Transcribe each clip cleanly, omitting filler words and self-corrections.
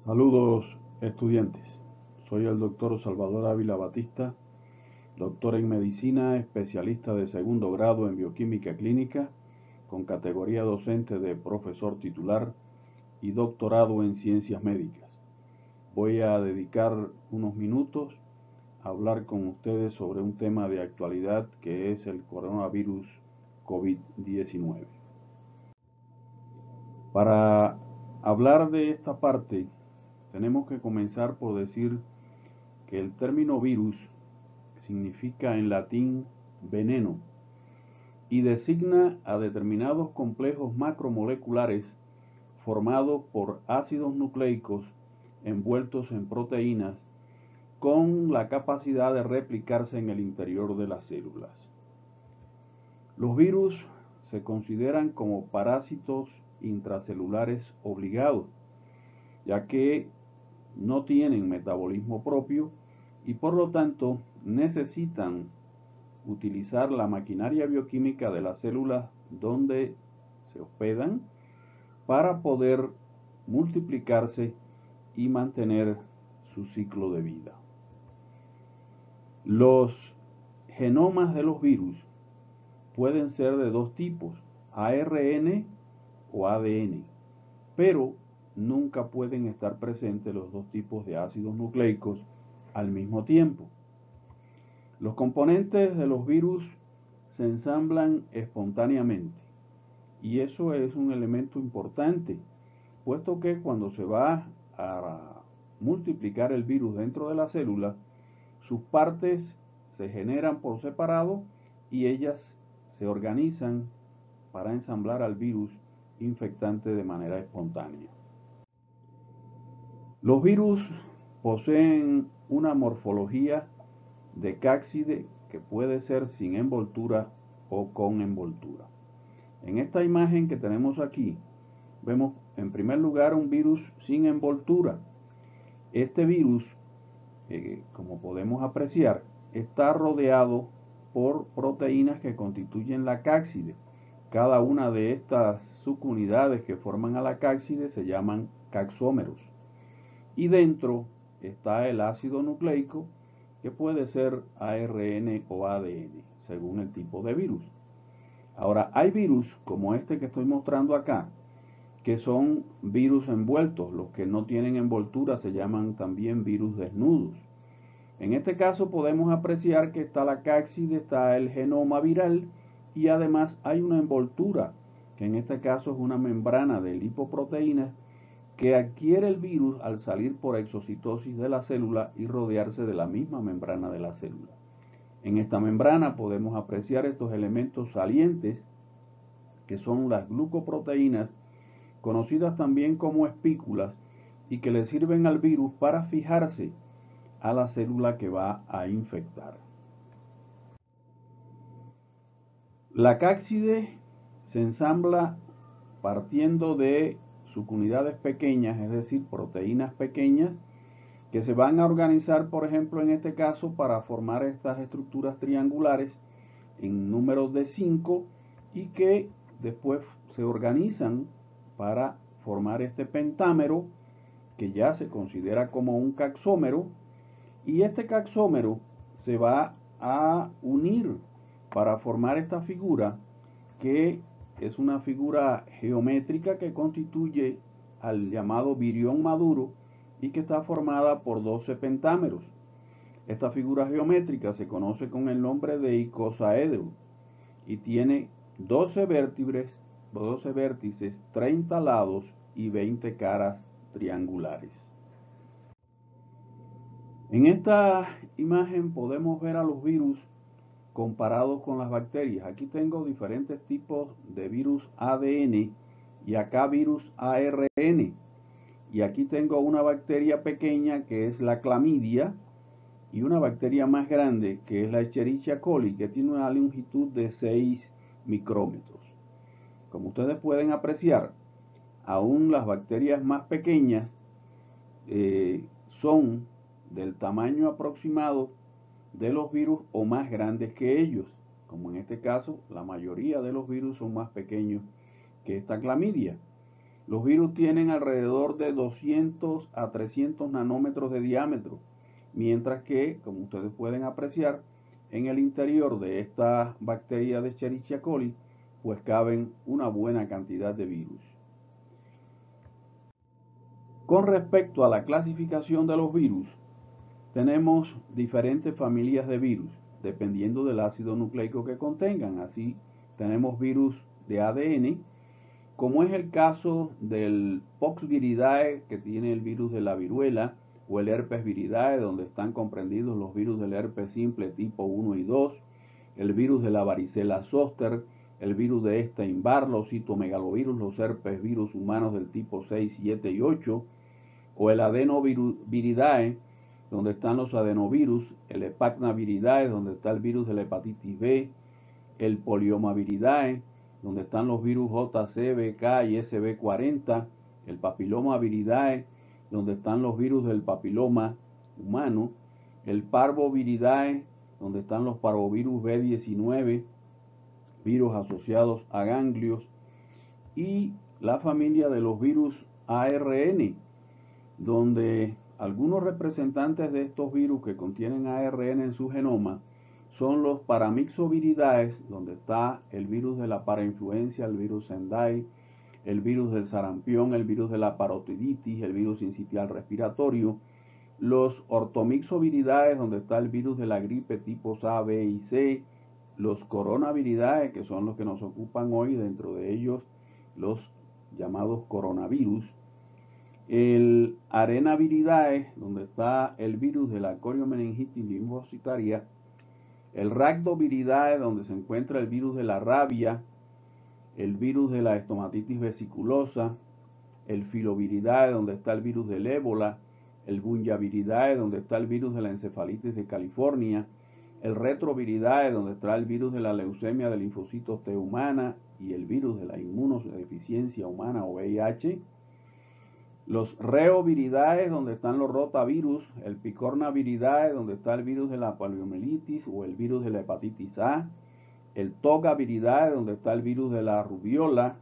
Saludos estudiantes, soy el doctor Salvador Ávila Batista, doctor en medicina, especialista de segundo grado en bioquímica clínica, con categoría docente de profesor titular y doctorado en ciencias médicas. Voy a dedicar unos minutos a hablar con ustedes sobre un tema de actualidad que es el coronavirus COVID-19. Para hablar de esta parte, tenemos que comenzar por decir que el término virus significa en latín veneno y designa a determinados complejos macromoleculares formados por ácidos nucleicos envueltos en proteínas con la capacidad de replicarse en el interior de las células. Los virus se consideran como parásitos intracelulares obligados, ya que no tienen metabolismo propio y por lo tanto necesitan utilizar la maquinaria bioquímica de las células donde se hospedan para poder multiplicarse y mantener su ciclo de vida. Los genomas de los virus pueden ser de dos tipos, ARN o ADN, pero nunca pueden estar presentes los dos tipos de ácidos nucleicos al mismo tiempo. Los componentes de los virus se ensamblan espontáneamente y eso es un elemento importante, puesto que cuando se va a multiplicar el virus dentro de la célula, sus partes se generan por separado y ellas se organizan para ensamblar al virus infectante de manera espontánea. Los virus poseen una morfología de cápside que puede ser sin envoltura o con envoltura. En esta imagen que tenemos aquí, vemos en primer lugar un virus sin envoltura. Este virus, como podemos apreciar, está rodeado por proteínas que constituyen la cápside. Cada una de estas subunidades que forman a la cápside se llaman caxómeros. Y dentro está el ácido nucleico, que puede ser ARN o ADN, según el tipo de virus. Ahora, hay virus como este que estoy mostrando acá, que son virus envueltos. Los que no tienen envoltura se llaman también virus desnudos. En este caso podemos apreciar que está la cápside, está el genoma viral y además hay una envoltura, que en este caso es una membrana de lipoproteínas que adquiere el virus al salir por exocitosis de la célula y rodearse de la misma membrana de la célula. En esta membrana podemos apreciar estos elementos salientes que son las glucoproteínas, conocidas también como espículas, y que le sirven al virus para fijarse a la célula que va a infectar. La cápside se ensambla partiendo de subunidades pequeñas, es decir, proteínas pequeñas, que se van a organizar, por ejemplo, en este caso, para formar estas estructuras triangulares en números de 5 y que después se organizan para formar este pentámero, que ya se considera como un caxómero, y este caxómero se va a unir para formar esta figura, que es una figura geométrica que constituye al llamado virión maduro y que está formada por 12 pentámeros. Esta figura geométrica se conoce con el nombre de icosaedro y tiene 12 vértices, 30 lados y 20 caras triangulares. En esta imagen podemos ver a los virus comparados con las bacterias. Aquí tengo diferentes tipos de virus ADN y acá virus ARN. Y aquí tengo una bacteria pequeña que es la clamidia y una bacteria más grande que es la Escherichia coli, que tiene una longitud de 6 micrómetros. Como ustedes pueden apreciar, aún las bacterias más pequeñas son del tamaño aproximado de los virus o más grandes que ellos. Como en este caso, la mayoría de los virus son más pequeños que esta clamidia. Los virus tienen alrededor de 200 a 300 nanómetros de diámetro, mientras que, como ustedes pueden apreciar, en el interior de esta bacteria de Escherichia coli, pues caben una buena cantidad de virus. Con respecto a la clasificación de los virus, tenemos diferentes familias de virus, dependiendo del ácido nucleico que contengan. Así, tenemos virus de ADN, como es el caso del Poxviridae, que tiene el virus de la viruela, o el herpes viridae, donde están comprendidos los virus del herpes simple tipo 1 y 2, el virus de la varicela zoster, el virus de Epstein-Barr, los citomegalovirus, los herpes virus humanos del tipo 6, 7 y 8, o el adenoviridae, donde están los adenovirus, el Epacnaviridae, donde está el virus de la hepatitis B, el Poliomaviridae, donde están los virus JC, BK y SB40, el Papilomaviridae, donde están los virus del papiloma humano, el Parvoviridae, donde están los parvovirus B19, virus asociados a ganglios, y la familia de los virus ARN, donde algunos representantes de estos virus que contienen ARN en su genoma son los Paramyxoviridae, donde está el virus de la parainfluencia, el virus Sendai, el virus del sarampión, el virus de la parotiditis, el virus sincitial respiratorio, los Orthomyxoviridae, donde está el virus de la gripe tipos A, B y C, los Coronaviridae, que son los que nos ocupan hoy, dentro de ellos los llamados coronavirus, el Arenaviridae, donde está el virus de la coriomeningitis linfocitaria, el Rhabdoviridae, donde se encuentra el virus de la rabia, el virus de la estomatitis vesiculosa, el Filoviridae, donde está el virus del ébola, el Bunjaviridae, donde está el virus de la encefalitis de California, el Retroviridae, donde está el virus de la leucemia de linfocitos T humana y el virus de la inmunodeficiencia humana o VIH, los Reoviridae, donde están los rotavirus, el Picornaviridae, donde está el virus de la poliomielitis o el virus de la hepatitis A, el Togaviridae, donde está el virus de la rubiola,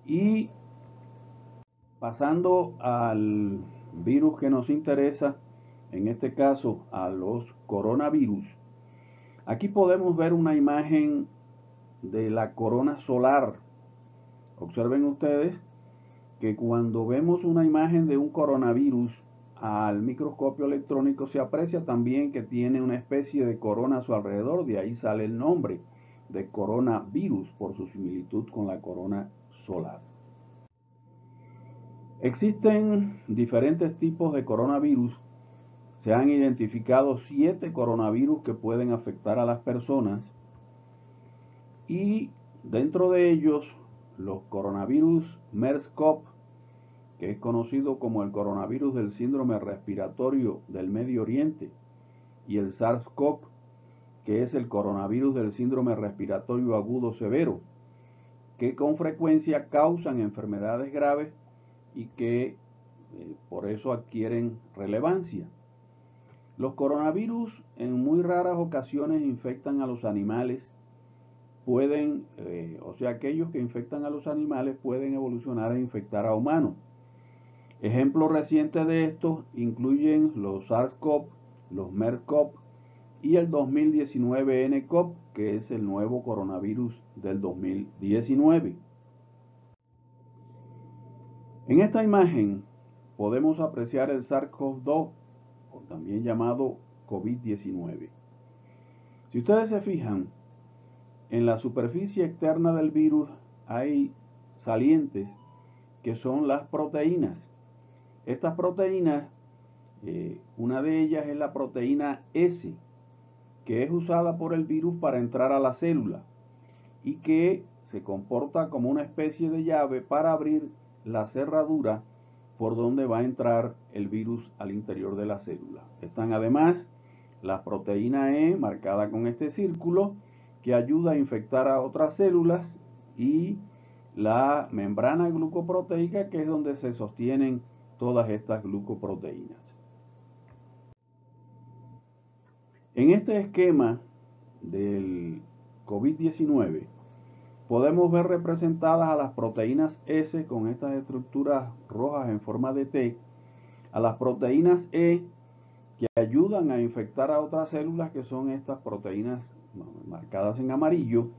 y pasando al virus que nos interesa, en este caso a los coronavirus, aquí podemos ver una imagen de la corona solar. Observen ustedes que cuando vemos una imagen de un coronavirus al microscopio electrónico se aprecia también que tiene una especie de corona a su alrededor, de ahí sale el nombre de coronavirus por su similitud con la corona solar. Existen diferentes tipos de coronavirus. Se han identificado 7 coronavirus que pueden afectar a las personas y dentro de ellos los coronavirus MERS-CoV, que es conocido como el coronavirus del síndrome respiratorio del Medio Oriente, y el SARS-CoV, que es el coronavirus del síndrome respiratorio agudo severo, que con frecuencia causan enfermedades graves y que por eso adquieren relevancia. Los coronavirus en muy raras ocasiones infectan a los animales, aquellos que infectan a los animales pueden evolucionar a infectar a humanos. Ejemplos recientes de estos incluyen los SARS-CoV, los MERS-CoV y el 2019 nCoV, que es el nuevo coronavirus del 2019. En esta imagen podemos apreciar el SARS-CoV-2, o también llamado COVID-19. Si ustedes se fijan, en la superficie externa del virus hay salientes que son las proteínas. Estas proteínas, una de ellas es la proteína S, que es usada por el virus para entrar a la célula y que se comporta como una especie de llave para abrir la cerradura por donde va a entrar el virus al interior de la célula. Están además la proteína E, marcada con este círculo, que ayuda a infectar a otras células, y la membrana glucoproteica, que es donde se sostienen todas estas glucoproteínas. En este esquema del COVID-19, podemos ver representadas a las proteínas S con estas estructuras rojas en forma de T, a las proteínas E que ayudan a infectar a otras células, que son estas proteínas marcadas en amarillo,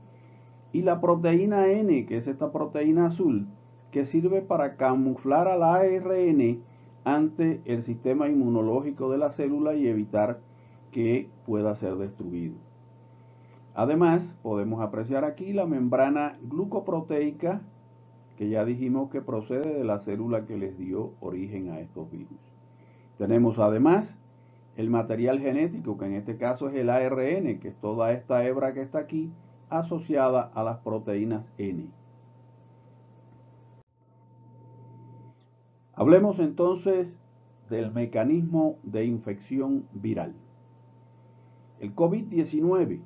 y la proteína N, que es esta proteína azul, que sirve para camuflar al ARN ante el sistema inmunológico de la célula y evitar que pueda ser destruido. Además, podemos apreciar aquí la membrana glucoproteica, que ya dijimos que procede de la célula que les dio origen a estos virus. Tenemos además el material genético, que en este caso es el ARN, que es toda esta hebra que está aquí, asociada a las proteínas N. Hablemos entonces del mecanismo de infección viral. El COVID-19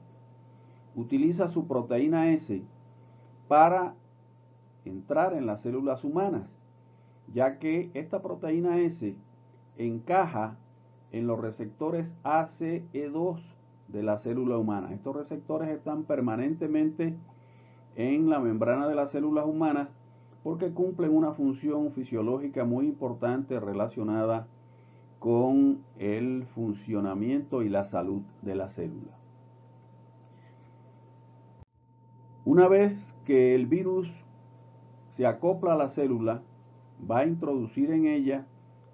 utiliza su proteína S para entrar en las células humanas, ya que esta proteína S encaja en los receptores ACE2 de la célula humana. Estos receptores están permanentemente en la membrana de las células humanas porque cumplen una función fisiológica muy importante relacionada con el funcionamiento y la salud de la célula. Una vez que el virus se acopla a la célula, va a introducir en ella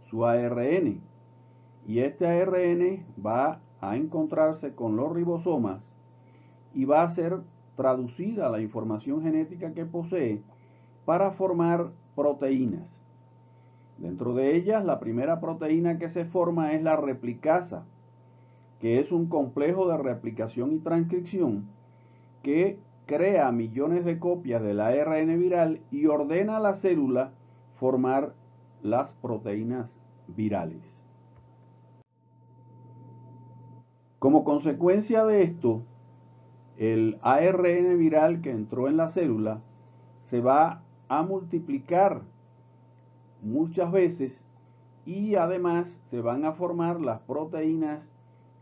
su ARN, y este ARN va a encontrarse con los ribosomas y va a ser traducida la información genética que posee para formar proteínas. Dentro de ellas, la primera proteína que se forma es la replicasa, que es un complejo de replicación y transcripción que crea millones de copias del ARN viral y ordena a la célula formar las proteínas virales. Como consecuencia de esto, el ARN viral que entró en la célula se va a multiplicar muchas veces y además se van a formar las proteínas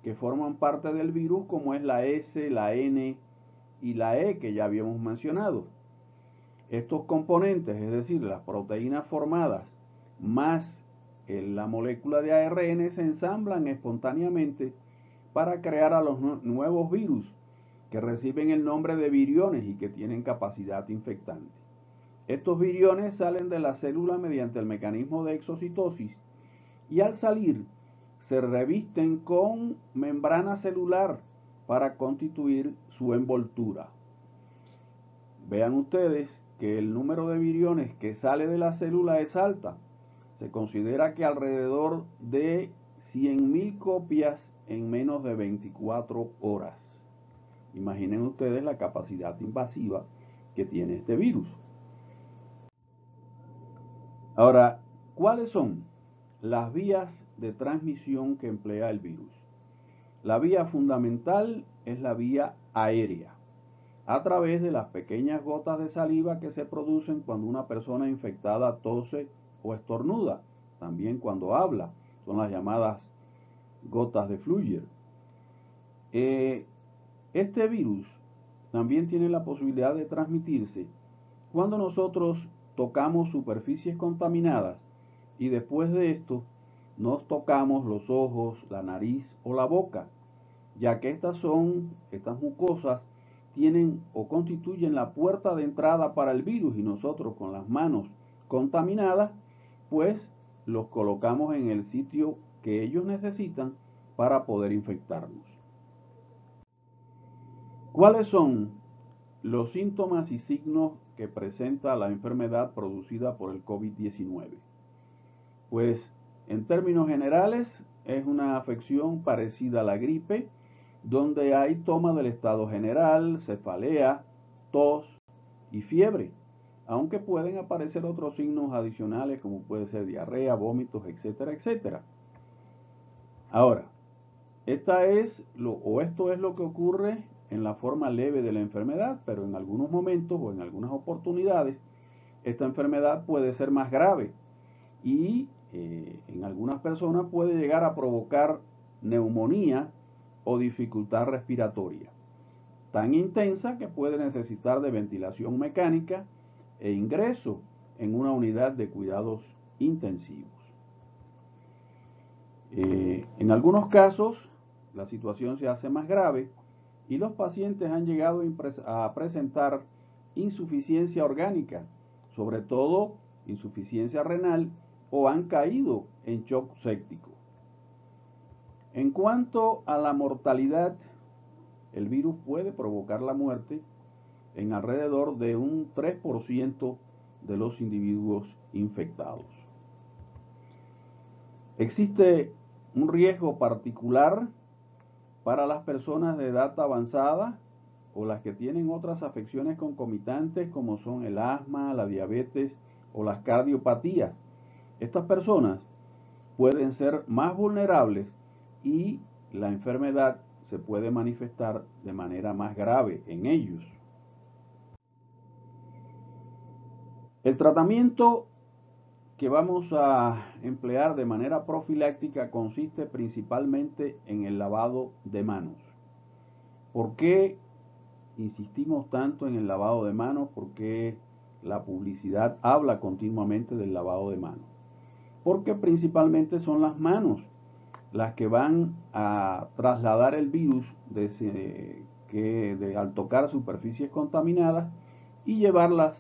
que forman parte del virus, como es la S, la N y la E, que ya habíamos mencionado. Estos componentes, es decir, las proteínas formadas más la molécula de ARN, se ensamblan espontáneamente para crear a los nuevos virus, que reciben el nombre de viriones y que tienen capacidad infectante. Estos viriones salen de la célula mediante el mecanismo de exocitosis y al salir se revisten con membrana celular para constituir su envoltura. Vean ustedes que el número de viriones que sale de la célula es alta. Se considera que alrededor de 100.000 copias en menos de 24 horas. Imaginen ustedes la capacidad invasiva que tiene este virus. Ahora, ¿cuáles son las vías de transmisión que emplea el virus? La vía fundamental es la vía aérea, a través de las pequeñas gotas de saliva que se producen cuando una persona infectada tose o estornuda, también cuando habla, son las llamadas gotas de Flügger. Este virus también tiene la posibilidad de transmitirse cuando nosotros tocamos superficies contaminadas y después de esto nos tocamos los ojos, la nariz o la boca, ya que estas mucosas tienen o constituyen la puerta de entrada para el virus y nosotros con las manos contaminadas, pues los colocamos en el sitio que ellos necesitan para poder infectarnos. ¿Cuáles son los síntomas y signos que presenta la enfermedad producida por el COVID-19? Pues en términos generales es una afección parecida a la gripe, donde hay toma del estado general, cefalea, tos y fiebre, aunque pueden aparecer otros signos adicionales como puede ser diarrea, vómitos, etcétera, etcétera. Ahora, esto es lo que ocurre en la forma leve de la enfermedad, pero en algunos momentos o en algunas oportunidades esta enfermedad puede ser más grave y en algunas personas puede llegar a provocar neumonía o dificultad respiratoria. tan intensa que puede necesitar de ventilación mecánica e ingreso en una unidad de cuidados intensivos. En algunos casos, la situación se hace más grave y los pacientes han llegado a presentar insuficiencia orgánica, sobre todo insuficiencia renal, o han caído en shock séptico. En cuanto a la mortalidad, el virus puede provocar la muerte en alrededor de un 3% de los individuos infectados. Existe un riesgo particular para las personas de edad avanzada o las que tienen otras afecciones concomitantes como son el asma, la diabetes o las cardiopatías. Estas personas pueden ser más vulnerables y la enfermedad se puede manifestar de manera más grave en ellos. El tratamiento que vamos a emplear de manera profiláctica consiste principalmente en el lavado de manos. ¿Por qué insistimos tanto en el lavado de manos? Porque la publicidad habla continuamente del lavado de manos. Porque principalmente son las manos las que van a trasladar el virus al tocar superficies contaminadas y llevarlas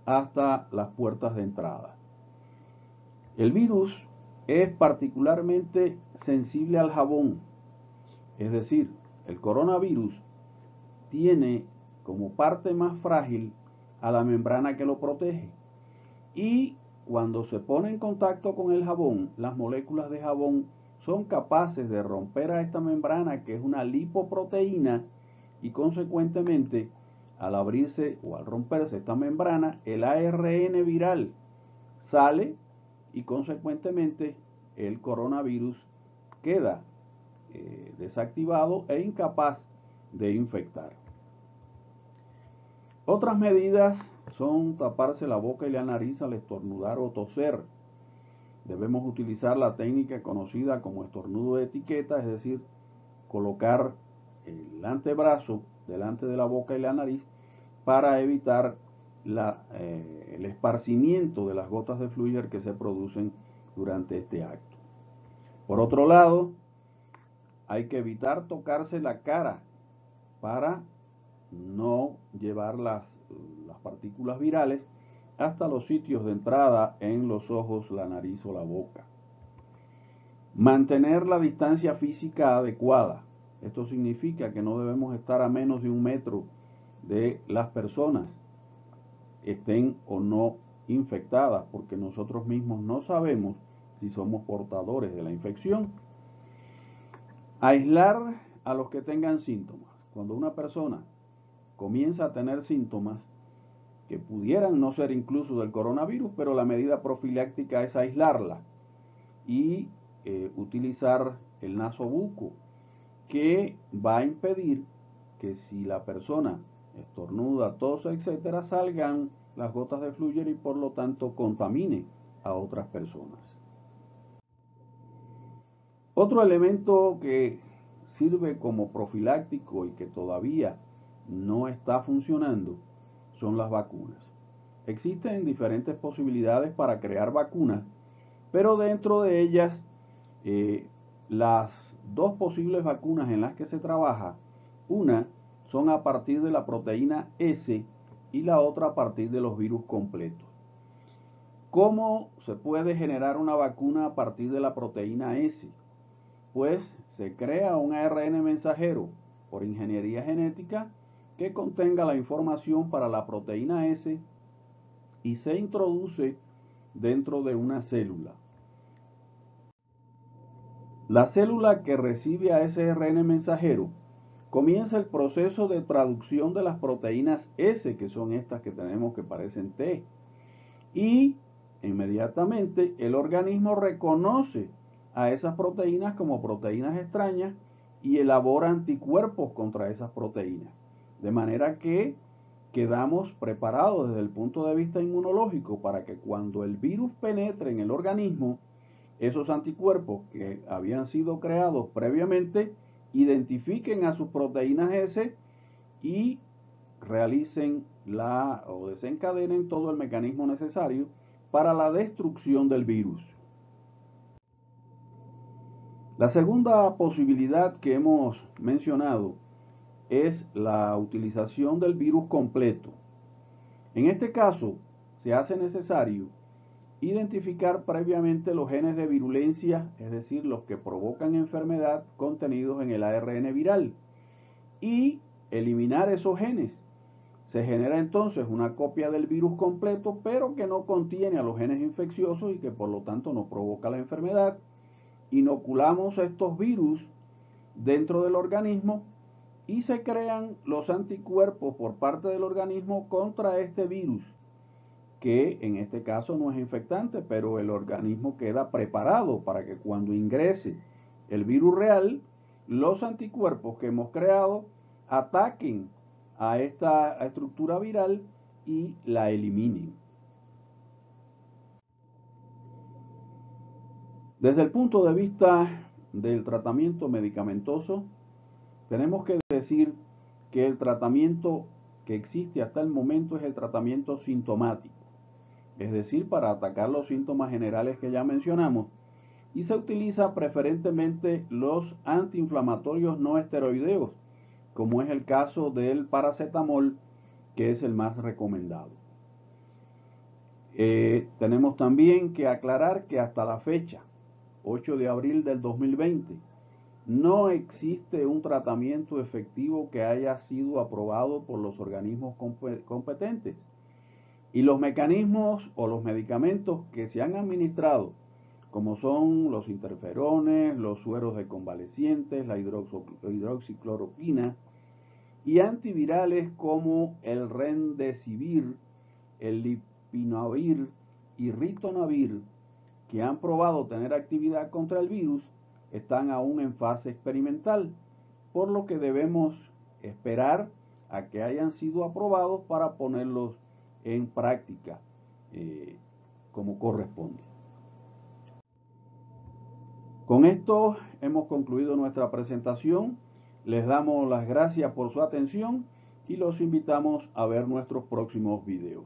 hasta las puertas de entrada. El virus es particularmente sensible al jabón, es decir, el coronavirus tiene como parte más frágil a la membrana que lo protege. Y cuando se pone en contacto con el jabón, las moléculas de jabón son capaces de romper a esta membrana, que es una lipoproteína, y consecuentemente, al abrirse o al romperse esta membrana, el ARN viral sale y consecuentemente el coronavirus queda desactivado e incapaz de infectar. Otras medidas son taparse la boca y la nariz al estornudar o toser. Debemos utilizar la técnica conocida como estornudo de etiqueta, es decir, colocar el antebrazo delante de la boca y la nariz para evitar el esparcimiento de las gotas de Flügger que se producen durante este acto. Por otro lado, hay que evitar tocarse la cara para no llevar las partículas virales hasta los sitios de entrada en los ojos, la nariz o la boca. Mantener la distancia física adecuada. Esto significa que no debemos estar a menos de 1 metro de las personas, estén o no infectadas, porque nosotros mismos no sabemos si somos portadores de la infección. Aislar a los que tengan síntomas. Cuando una persona comienza a tener síntomas que pudieran no ser incluso del coronavirus, pero la medida profiláctica es aislarla y utilizar el nasobuco, que va a impedir que si la persona estornuda, tose, etcétera, salgan las gotas de Flügger y por lo tanto contamine a otras personas. Otro elemento que sirve como profiláctico y que todavía no está funcionando son las vacunas. Existen diferentes posibilidades para crear vacunas, pero dentro de ellas las dos posibles vacunas en las que se trabaja, una son a partir de la proteína S y la otra a partir de los virus completos. ¿Cómo se puede generar una vacuna a partir de la proteína S? Pues se crea un ARN mensajero por ingeniería genética que contenga la información para la proteína S y se introduce dentro de una célula. La célula que recibe a ese ARN mensajero comienza el proceso de traducción de las proteínas S, que son estas que tenemos que parecen T, y inmediatamente el organismo reconoce a esas proteínas como proteínas extrañas y elabora anticuerpos contra esas proteínas, de manera que quedamos preparados desde el punto de vista inmunológico para que cuando el virus penetre en el organismo, esos anticuerpos que habían sido creados previamente identifiquen a sus proteínas S y realicen o desencadenen todo el mecanismo necesario para la destrucción del virus. La segunda posibilidad que hemos mencionado es la utilización del virus completo. En este caso, se hace necesario identificar previamente los genes de virulencia, es decir, los que provocan enfermedad contenidos en el ARN viral, y eliminar esos genes. Se genera entonces una copia del virus completo, pero que no contiene a los genes infecciosos y que por lo tanto no provoca la enfermedad. Inoculamos estos virus dentro del organismo y se crean los anticuerpos por parte del organismo contra este virus, que en este caso no es infectante, pero el organismo queda preparado para que cuando ingrese el virus real, los anticuerpos que hemos creado ataquen a esta estructura viral y la eliminen. Desde el punto de vista del tratamiento medicamentoso, tenemos que decir que el tratamiento que existe hasta el momento es el tratamiento sintomático, es decir, para atacar los síntomas generales que ya mencionamos, y se utiliza preferentemente los antiinflamatorios no esteroideos, como es el caso del paracetamol, que es el más recomendado. Tenemos también que aclarar que hasta la fecha, 8 de abril del 2020, no existe un tratamiento efectivo que haya sido aprobado por los organismos competentes. Y los mecanismos o los medicamentos que se han administrado, como son los interferones, los sueros de convalecientes, la hidroxicloroquina, y antivirales como el remdesivir, el lopinavir y ritonavir, que han probado tener actividad contra el virus, están aún en fase experimental, por lo que debemos esperar a que hayan sido aprobados para ponerlos en práctica como corresponde. Con esto hemos concluido nuestra presentación. Les damos las gracias por su atención y los invitamos a ver nuestros próximos videos.